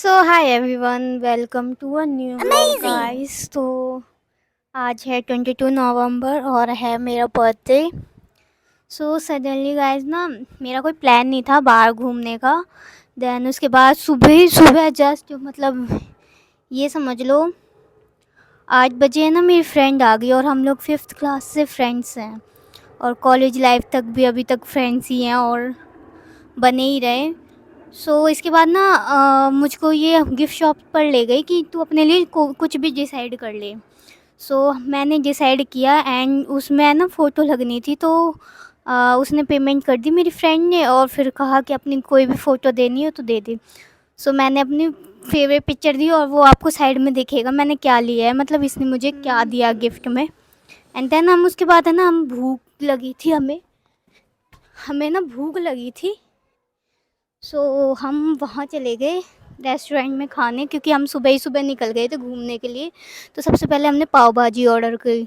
So hi everyone, welcome to a new vlog guys. तो आज है 22 नवंबर और है मेरा बर्थडे। सो सडनली गाइस ना, मेरा कोई प्लान नहीं था बाहर घूमने का। देन उसके बाद सुबह ही सुबह जस्ट मतलब ये समझ लो 8 बजे है ना, मेरी फ्रेंड आ गई और हम लोग 5th क्लास से फ्रेंड्स हैं और कॉलेज लाइफ तक भी अभी तक फ्रेंड्स ही हैं और बने ही रहे। इसके बाद ना मुझको ये गिफ्ट शॉप पर ले गई कि तू अपने लिए कुछ भी डिसाइड कर ले। मैंने डिसाइड किया एंड उसमें ना फ़ोटो लगनी थी, तो उसने पेमेंट कर दी मेरी फ्रेंड ने और फिर कहा कि अपनी कोई भी फ़ोटो देनी हो तो दे दे। मैंने अपनी फेवरेट पिक्चर दी और वो आपको साइड में दिखेगा मैंने क्या लिया है, मतलब इसने मुझे क्या दिया गिफ्ट में। एंड देन हम उसके बाद है ना, हम भूख लगी थी हमें हमें ना भूख लगी थी। हम वहाँ चले गए रेस्टोरेंट में खाने, क्योंकि हम सुबह ही सुबह निकल गए थे घूमने के लिए। तो सबसे पहले हमने पाव भाजी ऑर्डर करी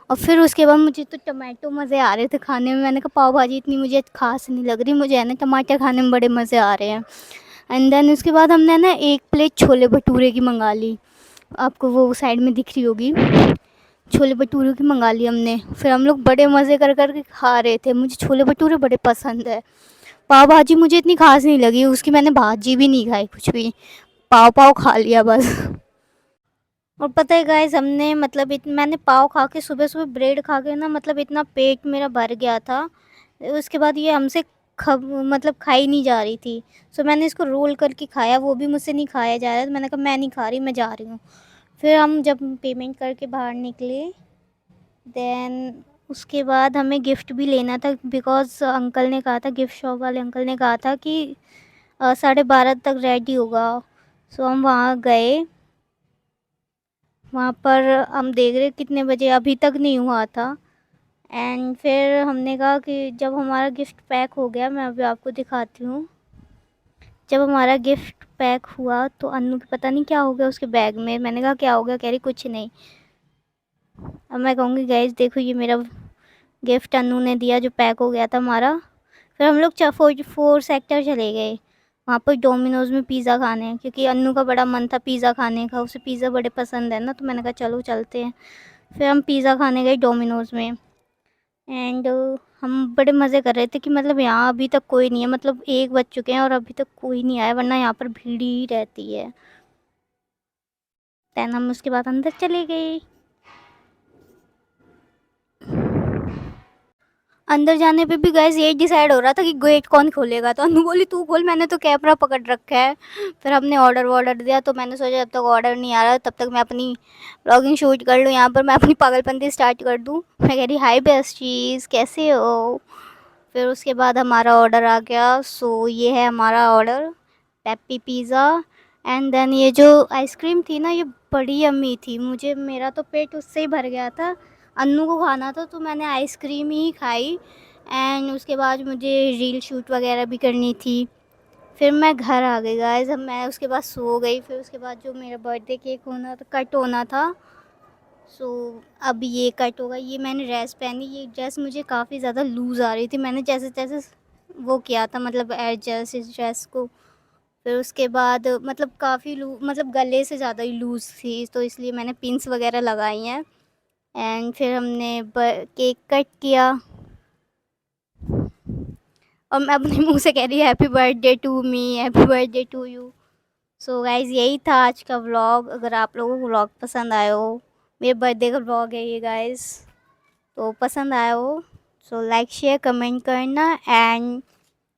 और फिर उसके बाद मुझे तो टमाटो मज़े आ रहे थे खाने में। मैंने कहा पाव भाजी इतनी मुझे खास नहीं लग रही, मुझे है ना टमाटर खाने में बड़े मज़े आ रहे हैं। एंड देन उसके बाद हमने ना एक प्लेट छोले भटूरे की मंगा ली, आपको वो साइड में दिख रही होगी। छोले भटूरे की मंगा ली हमने, फिर हम लोग बड़े मज़े कर कर के खा रहे थे। मुझे छोले भटूरे बड़े पसंद है। पाव भाजी मुझे इतनी खास नहीं लगी, उसकी मैंने भाजी भी नहीं खाई कुछ भी, पाव पाव खा लिया बस। और पता है गाइस, हमने मतलब मैंने पाव खा के सुबह सुबह ब्रेड खा के ना, मतलब इतना पेट मेरा भर गया था। उसके बाद ये हमसे मतलब खाई नहीं जा रही थी। मैंने इसको रोल करके खाया, वो भी मुझसे नहीं खाया जा रहा है, तो मैंने कहा मैं नहीं खा रही, मैं जा रही हूँ। फिर हम जब पेमेंट करके बाहर निकले, देन उसके बाद हमें गिफ्ट भी लेना था, बिकॉज़ अंकल ने कहा था, गिफ्ट शॉप वाले अंकल ने कहा था कि 12:30 तक रेडी होगा। हम वहाँ गए, वहाँ पर हम देख रहे कितने बजे, अभी तक नहीं हुआ था। एंड फिर हमने कहा कि जब हमारा गिफ्ट पैक हो गया, मैं अभी आपको दिखाती हूँ। जब हमारा गिफ्ट पैक हुआ तो अन्नू की पता नहीं क्या हो गया उसके बैग में। मैंने कहा क्या हो गया, कह रही कुछ नहीं। अब मैं कहूँगी गाइस देखो, ये मेरा गिफ्ट अन्नू ने दिया जो पैक हो गया था हमारा। फिर हम लोग 4 सेक्टर चले गए, वहाँ पर डोमिनोज़ में पिज़्ज़ा खाने, क्योंकि अन्नू का बड़ा मन था पिज़्ज़ा खाने का, उसे पिज़्ज़ा बड़े पसंद है ना, तो मैंने कहा चलो चलते हैं। फिर हम पिज़्ज़ा खाने गए डोमिनोज़ में। एंड हम बड़े मज़े कर रहे थे कि मतलब यहाँ अभी तक कोई नहीं है, मतलब 1 बज चुके हैं और अभी तक कोई नहीं आया, वरना यहाँ पर भीड़ ही रहती है। दैन हम उसके बाद अंदर चले गए। अंदर जाने पे भी गाइस यही डिसाइड हो रहा था कि गेट कौन खोलेगा, तो अनु बोली तू खोल, मैंने तो कैमरा पकड़ रखा है। फिर हमने ऑर्डर वॉर्डर दिया, तो मैंने सोचा जब तक ऑर्डर नहीं आ रहा तब तक मैं अपनी ब्लॉगिंग शूट कर लूँ, यहाँ पर मैं अपनी पागलपंती स्टार्ट कर दूँ। मैं कह रही हाय बेस्टीज कैसे हो। फिर उसके बाद हमारा ऑर्डर आ गया। ये है हमारा ऑर्डर, पेप्पी पिज़्ज़ा। एंड देन ये जो आइसक्रीम थी ना, ये बड़ी यम्मी थी, मुझे मेरा तो पेट उससे ही भर गया था। अन्नू को खाना था तो मैंने आइसक्रीम ही खाई। एंड उसके बाद मुझे रील शूट वगैरह भी करनी थी। फिर मैं घर आ गई गाइस, अब मैं उसके बाद सो गई। फिर उसके बाद जो मेरा बर्थडे केक होना था, कट होना था, सो अब ये कट होगा। ये मैंने ड्रेस पहनी, ये ड्रेस मुझे काफ़ी ज़्यादा लूज़ आ रही थी, मैंने जैसे तैसे वो किया था, मतलब एडजस्ट इस ड्रेस को। फिर उसके बाद मतलब काफ़ी मतलब गले से ज़्यादा ही लूज़ थी, तो इसलिए मैंने पिन्स वगैरह लगाई हैं। एंड फिर हमने केक कट किया और मैं अपने मुंह से कह रही happy birthday to me, happy birthday to you. Guys यही था आज का व्लॉग। अगर आप लोगों को व्लॉग पसंद आया हो, मेरे बर्थडे का व्लॉग है ये गाइज़, तो पसंद आया हो लाइक शेयर कमेंट करना एंड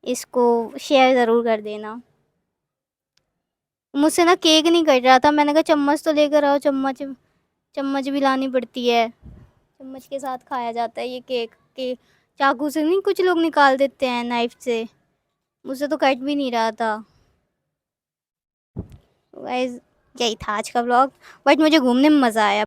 इसको शेयर ज़रूर कर देना। मुझसे ना केक नहीं कट रहा था, मैंने कहा चम्मच तो लेकर आओ, चम्मच चम्मच भी लानी पड़ती है, चम्मच के साथ खाया जाता है ये केक के। चाकू से नहीं, कुछ लोग निकाल देते हैं नाइफ से, मुझसे तो कट भी नहीं रहा था। गाइस यही था आज का व्लॉग, बट मुझे घूमने में मज़ा आया।